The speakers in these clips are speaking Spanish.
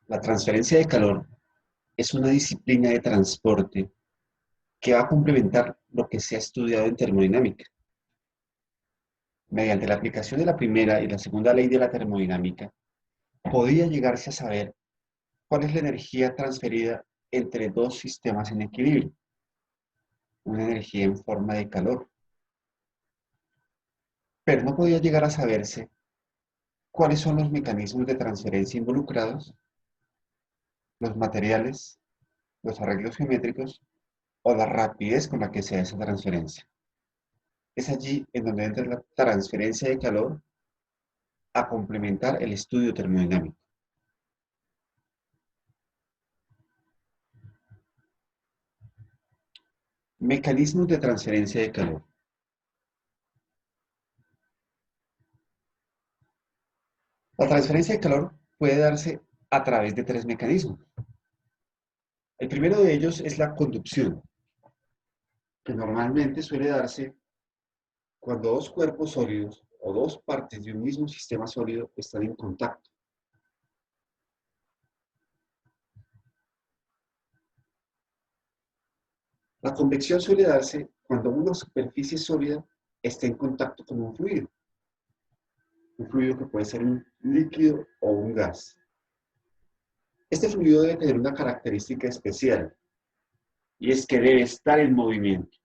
La transferencia de calor es una disciplina de transporte que va a complementar lo que se ha estudiado en termodinámica. Mediante la aplicación de la primera y la segunda ley de la termodinámica, podía llegarse a saber cuál es la energía transferida entre dos sistemas en equilibrio, una energía en forma de calor, pero no podía llegar a saberse cuáles son los mecanismos de transferencia involucrados, los materiales, los arreglos geométricos o la rapidez con la que se da esa transferencia. Es allí en donde entra la transferencia de calor a complementar el estudio termodinámico. Mecanismos de transferencia de calor. La transferencia de calor puede darse a través de tres mecanismos. El primero de ellos es la conducción, que normalmente suele darse cuando dos cuerpos sólidos o dos partes de un mismo sistema sólido están en contacto. La convección suele darse cuando una superficie sólida está en contacto con un fluido que puede ser un líquido o un gas. Este fluido debe tener una característica especial, y es que debe estar en movimiento.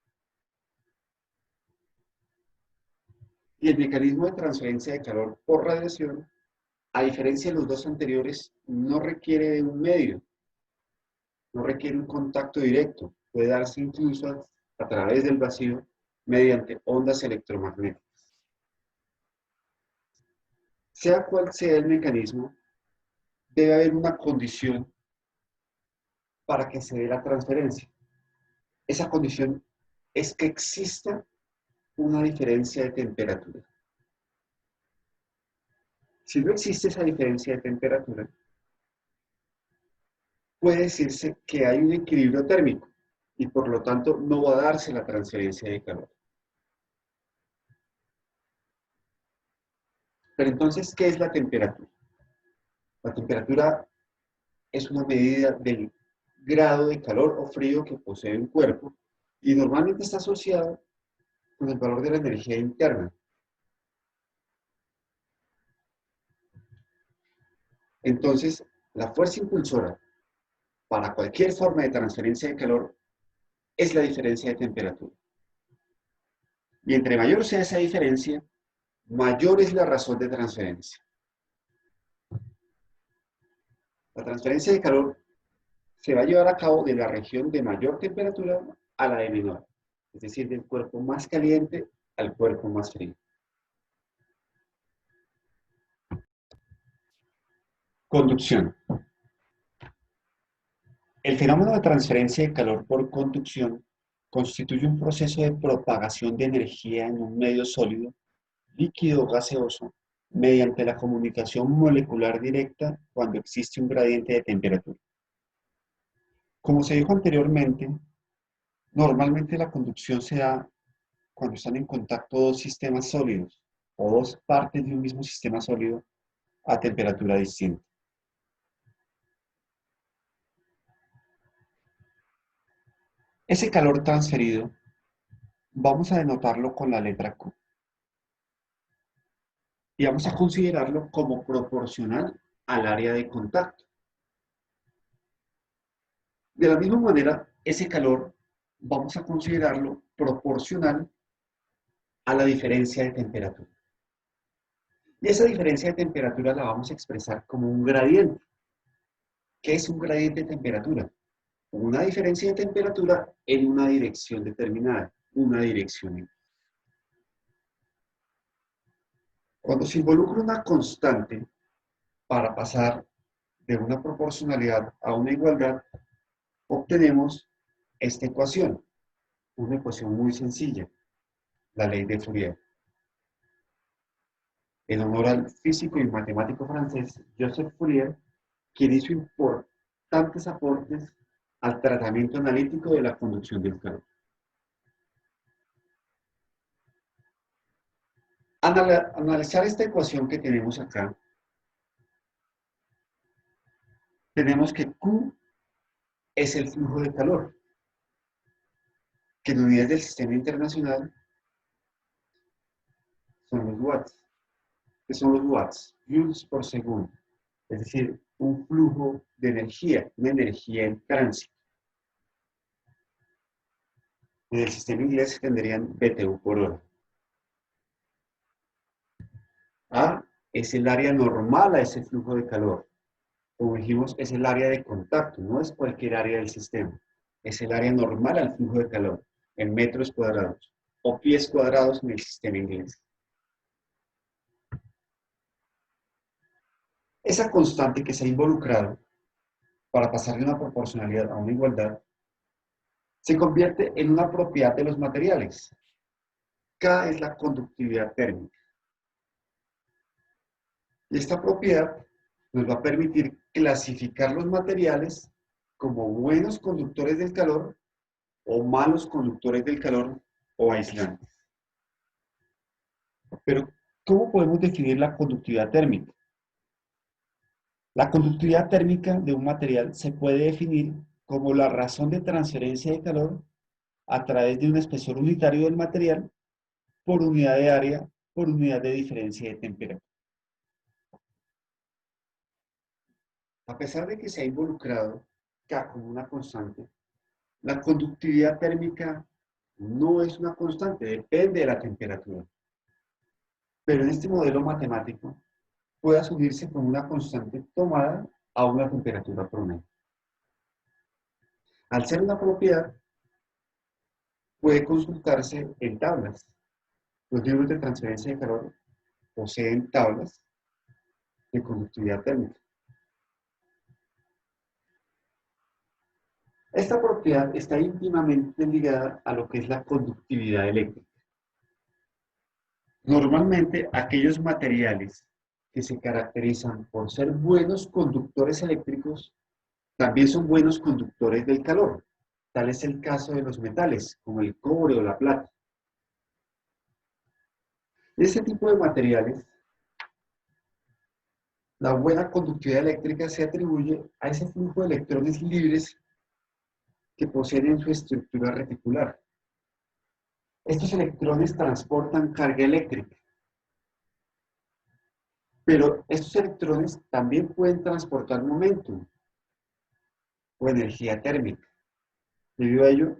Y el mecanismo de transferencia de calor por radiación, a diferencia de los dos anteriores, no requiere de un medio, no requiere un contacto directo, puede darse incluso a través del vacío mediante ondas electromagnéticas. Sea cual sea el mecanismo, debe haber una condición para que se dé la transferencia. Esa condición es que exista una diferencia de temperatura. Si no existe esa diferencia de temperatura, puede decirse que hay un equilibrio térmico y por lo tanto no va a darse la transferencia de calor. Pero entonces, ¿qué es la temperatura? La temperatura es una medida del grado de calor o frío que posee un cuerpo y normalmente está asociado con el valor de la energía interna. Entonces, la fuerza impulsora para cualquier forma de transferencia de calor es la diferencia de temperatura. Y entre mayor sea esa diferencia, mayor es la razón de transferencia. La transferencia de calor se va a llevar a cabo de la región de mayor temperatura a la de menor, es decir, del cuerpo más caliente al cuerpo más frío. Conducción. El fenómeno de transferencia de calor por conducción constituye un proceso de propagación de energía en un medio sólido, líquido o gaseoso, mediante la comunicación molecular directa cuando existe un gradiente de temperatura. Como se dijo anteriormente, normalmente la conducción se da cuando están en contacto dos sistemas sólidos o dos partes de un mismo sistema sólido a temperatura distinta. Ese calor transferido vamos a denotarlo con la letra Q y vamos a considerarlo como proporcional al área de contacto. De la misma manera, ese calor vamos a considerarlo proporcional a la diferencia de temperatura. Y esa diferencia de temperatura la vamos a expresar como un gradiente. ¿Qué es un gradiente de temperatura? Una diferencia de temperatura en una dirección determinada, una dirección X. Cuando se involucra una constante para pasar de una proporcionalidad a una igualdad, obtenemos esta ecuación, una ecuación muy sencilla, la ley de Fourier. En honor al físico y matemático francés Joseph Fourier, quien hizo importantes aportes al tratamiento analítico de la conducción del calor. Analizar esta ecuación que tenemos acá, tenemos que Q es el flujo de calor, que en unidades del sistema internacional son los watts. ¿Qué son los watts? Joules por segundo. Es decir, un flujo de energía, una energía en tránsito. En el sistema inglés tendrían BTU por hora. A es el área normal a ese flujo de calor. Como dijimos, es el área de contacto, no es cualquier área del sistema. Es el área normal al flujo de calor, en metros cuadrados, o pies cuadrados en el sistema inglés. Esa constante que se ha involucrado para pasar de una proporcionalidad a una igualdad se convierte en una propiedad de los materiales. K es la conductividad térmica. Y esta propiedad nos va a permitir clasificar los materiales como buenos conductores del calor o malos conductores del calor o aislantes. Pero, ¿cómo podemos definir la conductividad térmica? La conductividad térmica de un material se puede definir como la razón de transferencia de calor a través de un espesor unitario del material por unidad de área por unidad de diferencia de temperatura. A pesar de que se ha involucrado K como una constante, la conductividad térmica no es una constante, depende de la temperatura. Pero en este modelo matemático puede asumirse como una constante tomada a una temperatura promedio. Al ser una propiedad, puede consultarse en tablas. Los libros de transferencia de calor poseen tablas de conductividad térmica. Esta propiedad está íntimamente ligada a lo que es la conductividad eléctrica. Normalmente, aquellos materiales que se caracterizan por ser buenos conductores eléctricos también son buenos conductores del calor. Tal es el caso de los metales, como el cobre o la plata. Este tipo de materiales, la buena conductividad eléctrica se atribuye a ese flujo de electrones libres que poseen en su estructura reticular. Estos electrones transportan carga eléctrica, pero estos electrones también pueden transportar momentum o energía térmica. Debido a ello,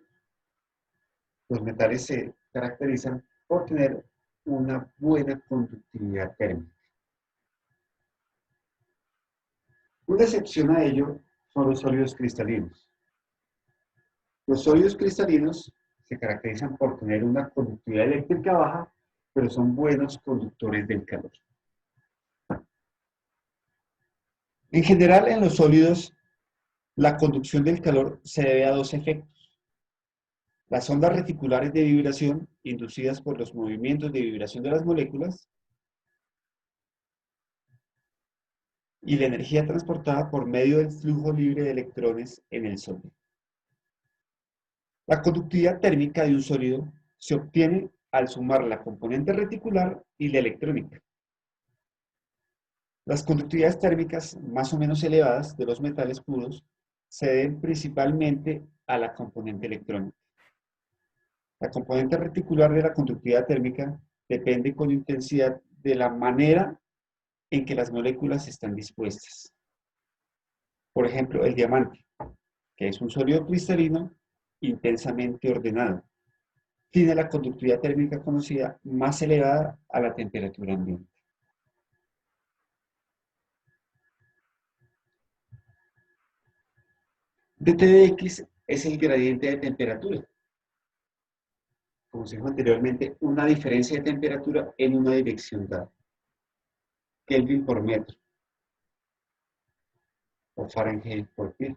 los metales se caracterizan por tener una buena conductividad térmica. Una excepción a ello son los sólidos cristalinos. Los sólidos cristalinos se caracterizan por tener una conductividad eléctrica baja, pero son buenos conductores del calor. En general, en los sólidos, la conducción del calor se debe a dos efectos. Las ondas reticulares de vibración inducidas por los movimientos de vibración de las moléculas y la energía transportada por medio del flujo libre de electrones en el sólido. La conductividad térmica de un sólido se obtiene al sumar la componente reticular y la electrónica. Las conductividades térmicas más o menos elevadas de los metales puros se deben principalmente a la componente electrónica. La componente reticular de la conductividad térmica depende con intensidad de la manera en que las moléculas están dispuestas. Por ejemplo, el diamante, que es un sólido cristalino intensamente ordenado, tiene la conductividad térmica conocida más elevada a la temperatura ambiente. dT de X es el gradiente de temperatura. Como se dijo anteriormente, una diferencia de temperatura en una dirección dada. Kelvin por metro. O Fahrenheit por pie.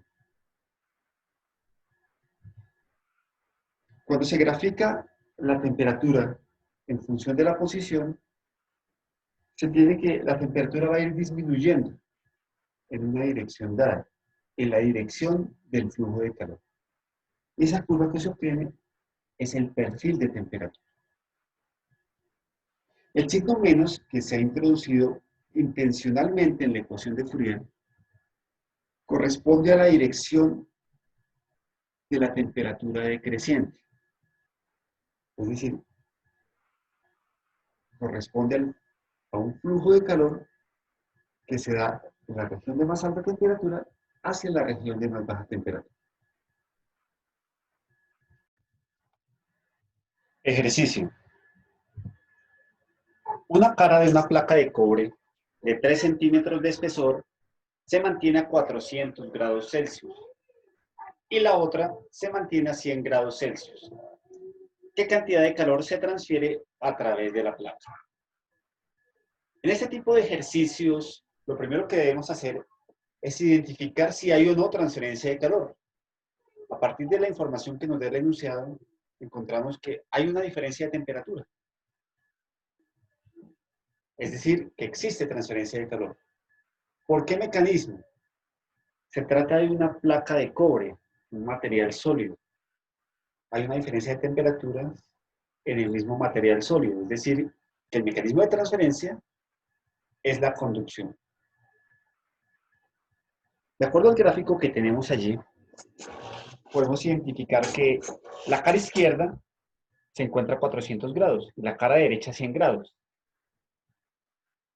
Cuando se grafica la temperatura en función de la posición, se tiene que la temperatura va a ir disminuyendo en una dirección dada, en la dirección del flujo de calor. Y esa curva que se obtiene es el perfil de temperatura. El signo menos que se ha introducido intencionalmente en la ecuación de Fourier corresponde a la dirección de la temperatura decreciente. Es decir, corresponde a un flujo de calor que se da de la región de más alta temperatura hacia la región de más baja temperatura. Ejercicio. Una cara de una placa de cobre de 3 centímetros de espesor se mantiene a 400 grados Celsius y la otra se mantiene a 100 grados Celsius. ¿Qué cantidad de calor se transfiere a través de la placa? En este tipo de ejercicios, lo primero que debemos hacer es identificar si hay o no transferencia de calor. A partir de la información que nos da el enunciado, encontramos que hay una diferencia de temperatura. Es decir, que existe transferencia de calor. ¿Por qué mecanismo? Se trata de una placa de cobre, un material sólido. Hay una diferencia de temperaturas en el mismo material sólido. Es decir, que el mecanismo de transferencia es la conducción. De acuerdo al gráfico que tenemos allí, podemos identificar que la cara izquierda se encuentra a 400 grados y la cara derecha a 100 grados.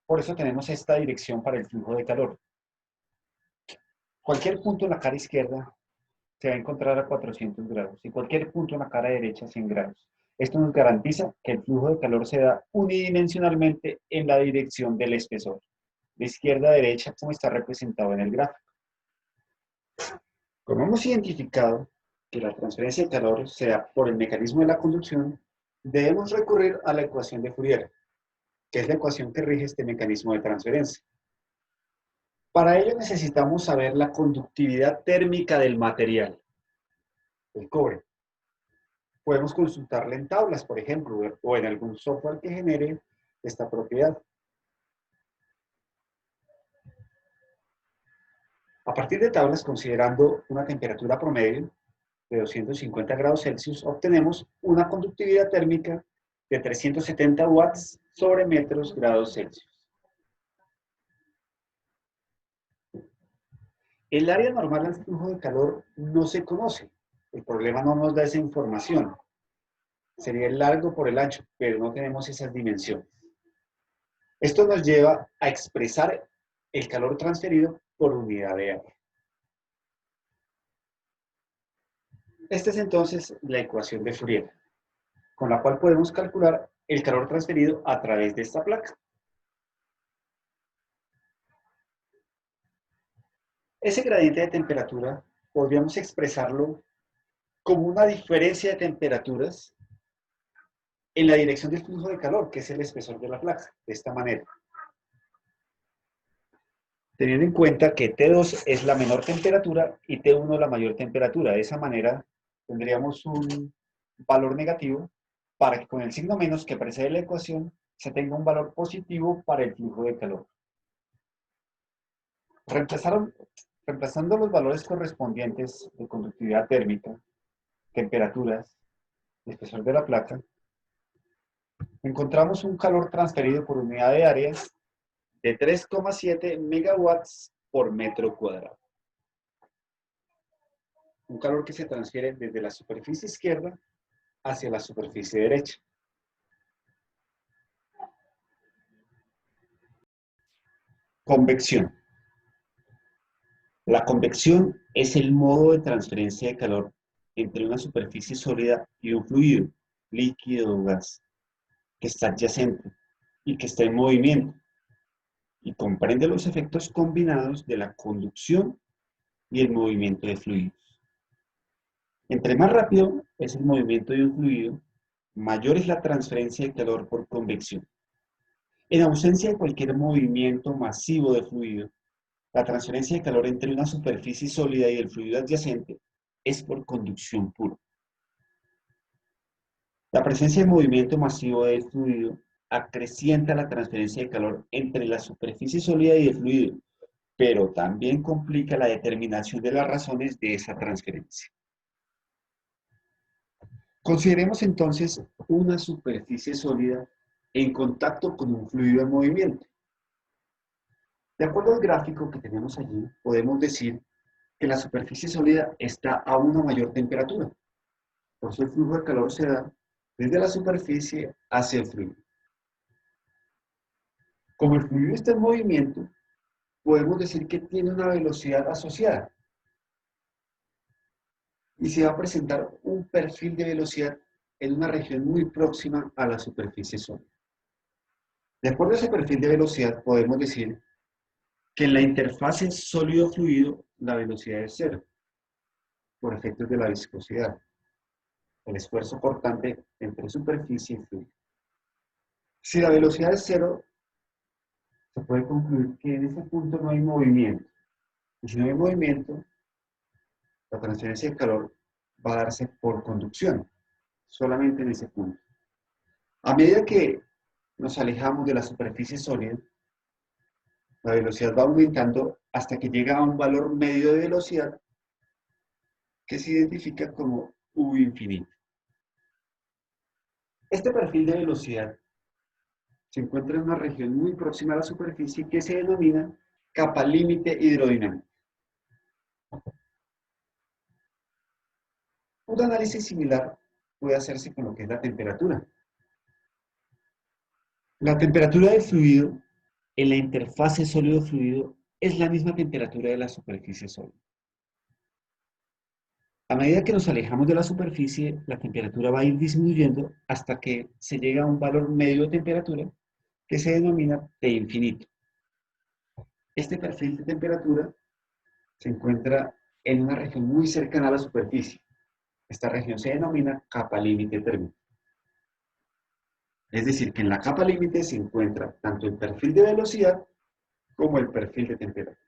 Por eso tenemos esta dirección para el flujo de calor. Cualquier punto en la cara izquierda se va a encontrar a 400 grados y cualquier punto en la cara derecha a 100 grados. Esto nos garantiza que el flujo de calor se da unidimensionalmente en la dirección del espesor, de izquierda a derecha, como está representado en el gráfico. Como hemos identificado que la transferencia de calor se da por el mecanismo de la conducción, debemos recurrir a la ecuación de Fourier, que es la ecuación que rige este mecanismo de transferencia. Para ello necesitamos saber la conductividad térmica del material, el cobre. Podemos consultarla en tablas, por ejemplo, o en algún software que genere esta propiedad. A partir de tablas, considerando una temperatura promedio de 250 grados Celsius, obtenemos una conductividad térmica de 370 watts sobre metros grados Celsius. El área normal del flujo de calor no se conoce. El problema no nos da esa información. Sería el largo por el ancho, pero no tenemos esas dimensiones. Esto nos lleva a expresar el calor transferido por unidad de área. Esta es entonces la ecuación de Fourier, con la cual podemos calcular el calor transferido a través de esta placa. Ese gradiente de temperatura podríamos expresarlo como una diferencia de temperaturas en la dirección del flujo de calor, que es el espesor de la placa, de esta manera. Teniendo en cuenta que T2 es la menor temperatura y T1 la mayor temperatura. De esa manera tendríamos un valor negativo para que con el signo menos que precede la ecuación se tenga un valor positivo para el flujo de calor. Reemplazando los valores correspondientes de conductividad térmica, temperaturas, espesor de la placa, encontramos un calor transferido por unidad de área de 3,7 megawatts por metro cuadrado. Un calor que se transfiere desde la superficie izquierda hacia la superficie derecha. Convección. La convección es el modo de transferencia de calor entre una superficie sólida y un fluido, líquido o gas, que está adyacente y que está en movimiento, y comprende los efectos combinados de la conducción y el movimiento de fluidos. Entre más rápido es el movimiento de un fluido, mayor es la transferencia de calor por convección. En ausencia de cualquier movimiento masivo de fluido, la transferencia de calor entre una superficie sólida y el fluido adyacente es por conducción pura. La presencia de movimiento masivo del fluido acrecienta la transferencia de calor entre la superficie sólida y el fluido, pero también complica la determinación de las razones de esa transferencia. Consideremos entonces una superficie sólida en contacto con un fluido en movimiento. De acuerdo al gráfico que tenemos allí, podemos decir que la superficie sólida está a una mayor temperatura. Por eso el flujo de calor se da desde la superficie hacia el fluido. Como el fluido está en movimiento, podemos decir que tiene una velocidad asociada y se va a presentar un perfil de velocidad en una región muy próxima a la superficie sólida. De acuerdo a ese perfil de velocidad, podemos decir que en la interfase sólido-fluido la velocidad es cero, por efectos de la viscosidad, el esfuerzo cortante entre superficie y fluido. Si la velocidad es cero, se puede concluir que en ese punto no hay movimiento. Y si no hay movimiento, la transferencia de calor va a darse por conducción, solamente en ese punto. A medida que nos alejamos de la superficie sólida, la velocidad va aumentando hasta que llega a un valor medio de velocidad que se identifica como U infinito. Este perfil de velocidad se encuentra en una región muy próxima a la superficie que se denomina capa límite hidrodinámica. Un análisis similar puede hacerse con lo que es la temperatura. La temperatura del fluido en la interfase sólido-fluido es la misma temperatura de la superficie sólida. A medida que nos alejamos de la superficie, la temperatura va a ir disminuyendo hasta que se llega a un valor medio de temperatura que se denomina T infinito. Este perfil de temperatura se encuentra en una región muy cercana a la superficie. Esta región se denomina capa límite térmica. Es decir, que en la capa límite se encuentra tanto el perfil de velocidad como el perfil de temperatura.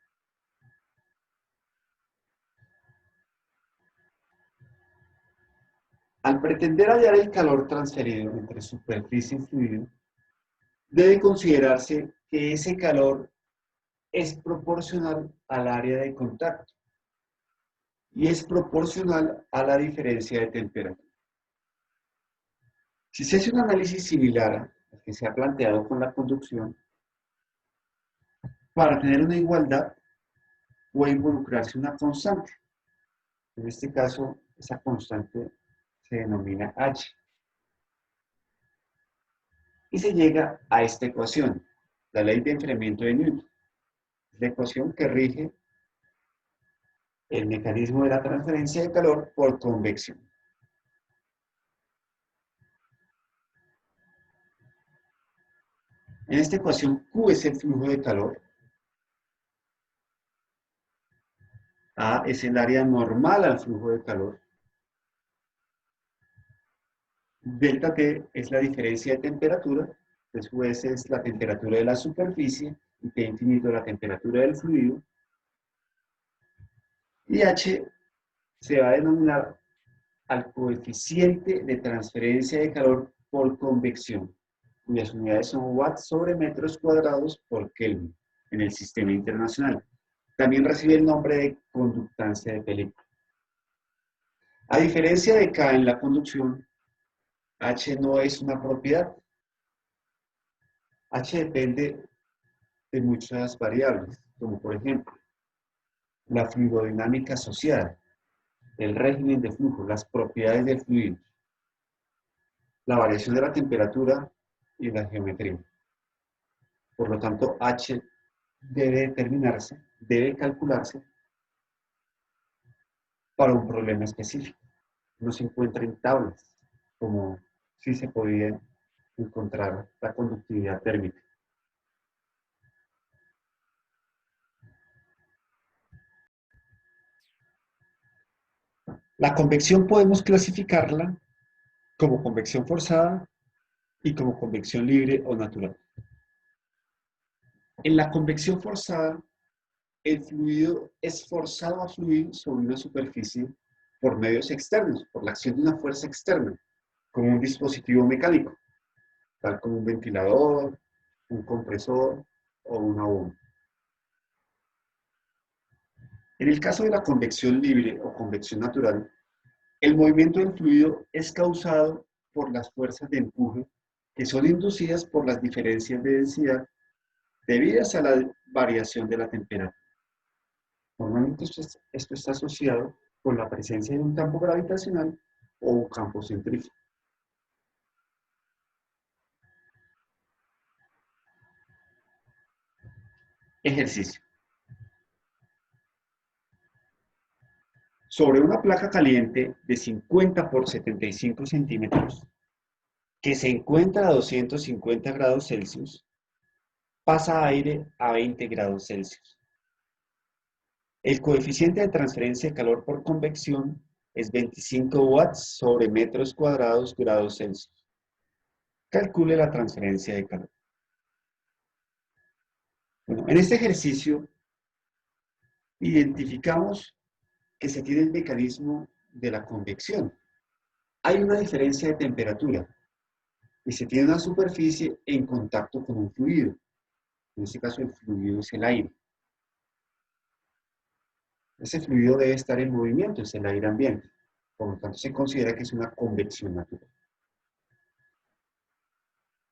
Al pretender hallar el calor transferido entre superficie y fluido, debe considerarse que ese calor es proporcional al área de contacto y es proporcional a la diferencia de temperatura. Si se hace un análisis similar al que se ha planteado con la conducción, para tener una igualdad puede involucrarse una constante. En este caso, esa constante se denomina H. Y se llega a esta ecuación, la ley de enfriamiento de Newton. Es la ecuación que rige el mecanismo de la transferencia de calor por convección. En esta ecuación, Q es el flujo de calor, A es el área normal al flujo de calor, delta T es la diferencia de temperatura, después es la temperatura de la superficie, y T infinito la temperatura del fluido, y H se va a denominar al coeficiente de transferencia de calor por convección, cuyas unidades son watts sobre metros cuadrados por Kelvin en el sistema internacional. También recibe el nombre de conductancia de película. A diferencia de K en la conducción, H no es una propiedad. H depende de muchas variables, como por ejemplo, la fluidodinámica asociada, el régimen de flujo, las propiedades del fluido, la variación de la temperatura y la geometría. Por lo tanto, H debe determinarse, debe calcularse para un problema específico. No se encuentra en tablas, como si se podía encontrar la conductividad térmica. La convección podemos clasificarla como convección forzada y como convección libre o natural. En la convección forzada, el fluido es forzado a fluir sobre una superficie por medios externos, por la acción de una fuerza externa, como un dispositivo mecánico, tal como un ventilador, un compresor o una bomba. En el caso de la convección libre o convección natural, el movimiento del fluido es causado por las fuerzas de empuje que son inducidas por las diferencias de densidad debidas a la variación de la temperatura. Normalmente esto está asociado con la presencia de un campo gravitacional o un campo centrífugo. Ejercicio. Sobre una placa caliente de 50 por 75 centímetros que se encuentra a 250 grados Celsius, pasa aire a 20 grados Celsius. El coeficiente de transferencia de calor por convección es 25 watts sobre metros cuadrados grados Celsius. Calcule la transferencia de calor. Bueno, en este ejercicio identificamos que se tiene el mecanismo de la convección. Hay una diferencia de temperatura y se tiene una superficie en contacto con un fluido. En este caso el fluido es el aire. Ese fluido debe estar en movimiento, es el aire ambiente. Por lo tanto, se considera que es una convección natural.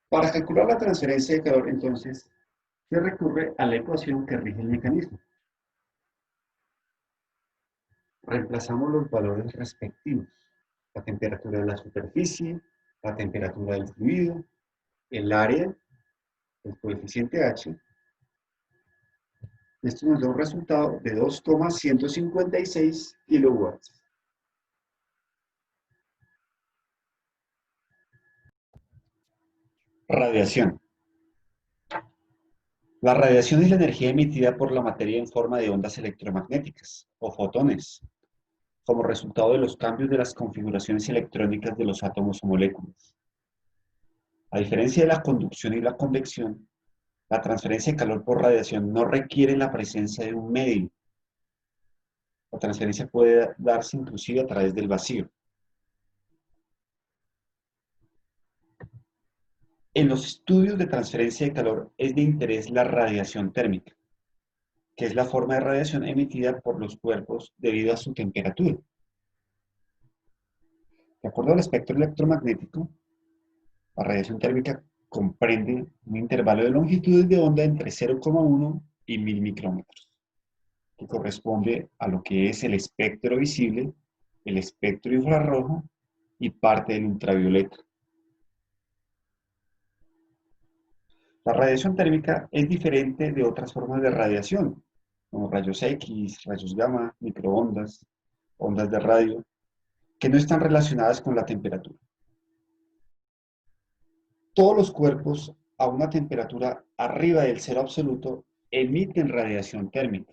Para calcular la transferencia de calor, entonces, se recurre a la ecuación que rige el mecanismo. Reemplazamos los valores respectivos. La temperatura de la superficie, la temperatura del fluido, el área, el coeficiente H. Esto nos da un resultado de 2,156 kilowatts. Radiación. La radiación es la energía emitida por la materia en forma de ondas electromagnéticas, o fotones, como resultado de los cambios de las configuraciones electrónicas de los átomos o moléculas. A diferencia de la conducción y la convección, la transferencia de calor por radiación no requiere la presencia de un medio. La transferencia puede darse inclusive a través del vacío. En los estudios de transferencia de calor es de interés la radiación térmica, que es la forma de radiación emitida por los cuerpos debido a su temperatura. De acuerdo al espectro electromagnético, la radiación térmica comprende un intervalo de longitudes de onda entre 0,1 y 1000 micrómetros, que corresponde a lo que es el espectro visible, el espectro infrarrojo y parte del ultravioleta. La radiación térmica es diferente de otras formas de radiación, como rayos X, rayos gamma, microondas, ondas de radio, que no están relacionadas con la temperatura. Todos los cuerpos a una temperatura arriba del cero absoluto emiten radiación térmica.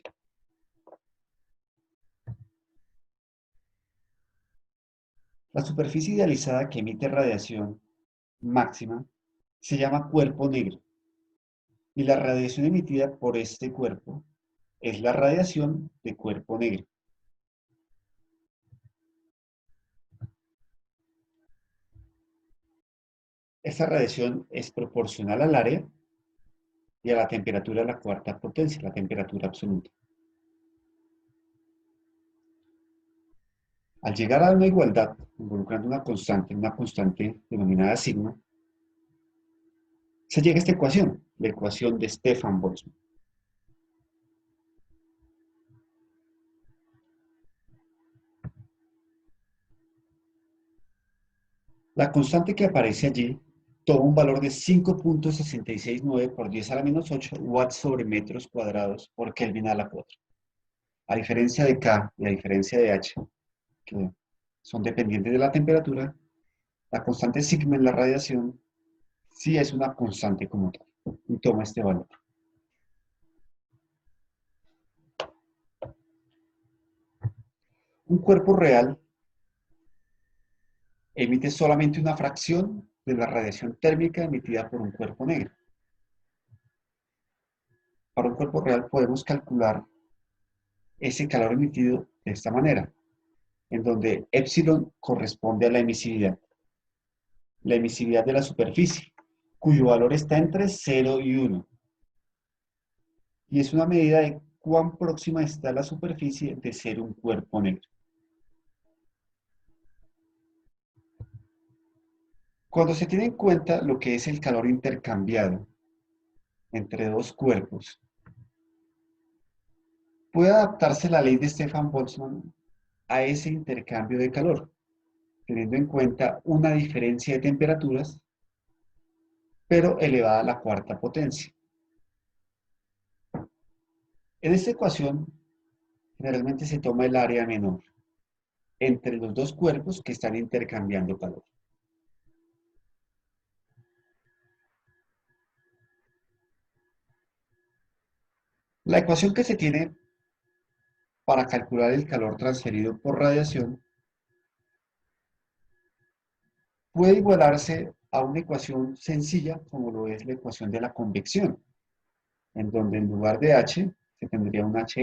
La superficie idealizada que emite radiación máxima se llama cuerpo negro y la radiación emitida por este cuerpo es la radiación de cuerpo negro. Esta radiación es proporcional al área y a la temperatura de la cuarta potencia, la temperatura absoluta. Al llegar a una igualdad, involucrando una constante denominada sigma, se llega a esta ecuación, la ecuación de Stefan-Boltzmann. La constante que aparece allí toma un valor de 5,669 por 10 a la menos 8 watts sobre metros cuadrados por Kelvin a la 4. A diferencia de K y a diferencia de H, que son dependientes de la temperatura, la constante sigma en la radiación sí es una constante como tal y toma este valor. Un cuerpo real emite solamente una fracción de la radiación térmica emitida por un cuerpo negro. Para un cuerpo real podemos calcular ese calor emitido de esta manera, en donde epsilon corresponde a la emisividad de la superficie, cuyo valor está entre 0 y 1, y es una medida de cuán próxima está la superficie de ser un cuerpo negro. Cuando se tiene en cuenta lo que es el calor intercambiado entre dos cuerpos, Puede adaptarse la ley de Stefan-Boltzmann a ese intercambio de calor, teniendo en cuenta una diferencia de temperaturas, pero elevada a la cuarta potencia. En esta ecuación, generalmente se toma el área menor entre los dos cuerpos que están intercambiando calor. La ecuación que se tiene para calcular el calor transferido por radiación puede igualarse a una ecuación sencilla como lo es la ecuación de la convección, en donde en lugar de H se tendría un H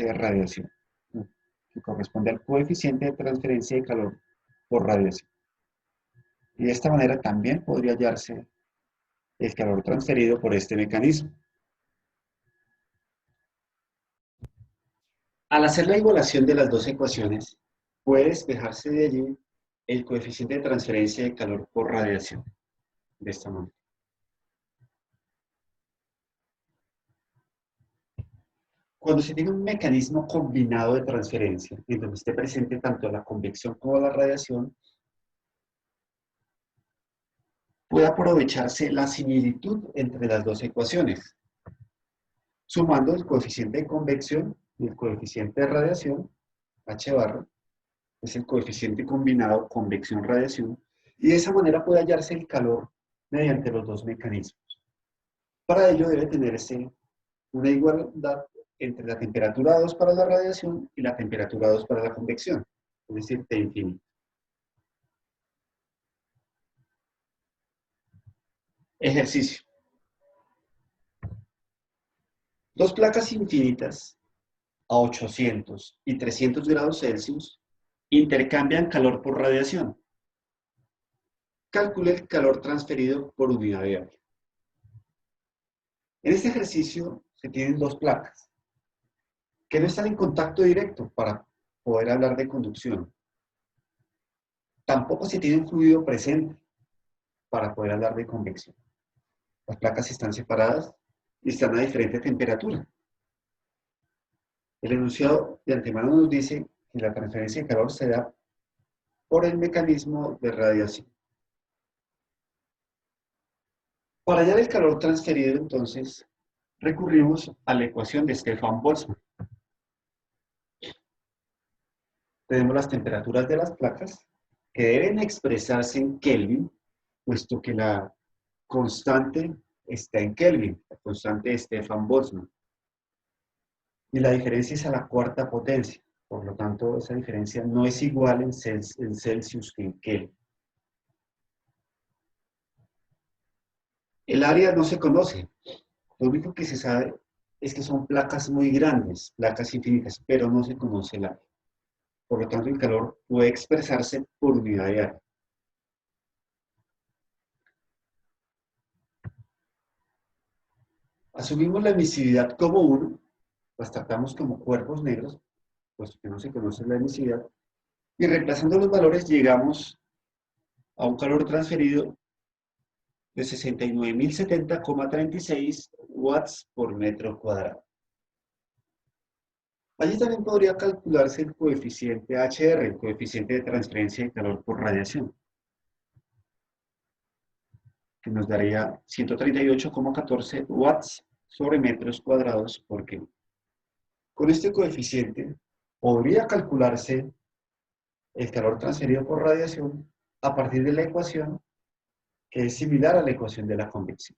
de radiación, que corresponde al coeficiente de transferencia de calor por radiación. Y de esta manera también podría hallarse el calor transferido por este mecanismo. Al hacer la igualación de las dos ecuaciones, puede despejarse de allí el coeficiente de transferencia de calor por radiación, de esta manera. Cuando se tiene un mecanismo combinado de transferencia, en donde esté presente tanto la convección como la radiación, puede aprovecharse la similitud entre las dos ecuaciones, sumando el coeficiente de convección y el coeficiente de radiación, H barra, es el coeficiente combinado convección-radiación, y de esa manera puede hallarse el calor mediante los dos mecanismos. Para ello debe tenerse una igualdad entre la temperatura 2 para la radiación y la temperatura 2 para la convección, es decir, T infinito. Ejercicio. Dos placas infinitas a 800 y 300 grados Celsius intercambian calor por radiación. Calcule el calor transferido por unidad de área. En este ejercicio se tienen dos placas que no están en contacto directo para poder hablar de conducción. Tampoco se tiene un fluido presente para poder hablar de convección. Las placas están separadas y están a diferente temperatura. El enunciado de antemano nos dice que la transferencia de calor se da por el mecanismo de radiación. Para hallar el calor transferido, entonces, recurrimos a la ecuación de Stefan-Boltzmann. Tenemos las temperaturas de las placas que deben expresarse en Kelvin, puesto que la constante está en Kelvin, la constante de Stefan-Boltzmann. Y la diferencia es a la cuarta potencia. Por lo tanto, esa diferencia no es igual en Celsius que en Kelvin. El área no se conoce. Lo único que se sabe es que son placas muy grandes, placas infinitas, pero no se conoce el área. Por lo tanto, el calor puede expresarse por unidad de área. Asumimos la emisividad como 1, las tratamos como cuerpos negros, puesto que no se conoce la emisividad, y reemplazando los valores llegamos a un calor transferido de 69.070,36 watts por metro cuadrado. Allí también podría calcularse el coeficiente HR, el coeficiente de transferencia de calor por radiación, que nos daría 138,14 watts sobre metros cuadrados por kilo. Con este coeficiente podría calcularse el calor transferido por radiación a partir de la ecuación que es similar a la ecuación de la convección.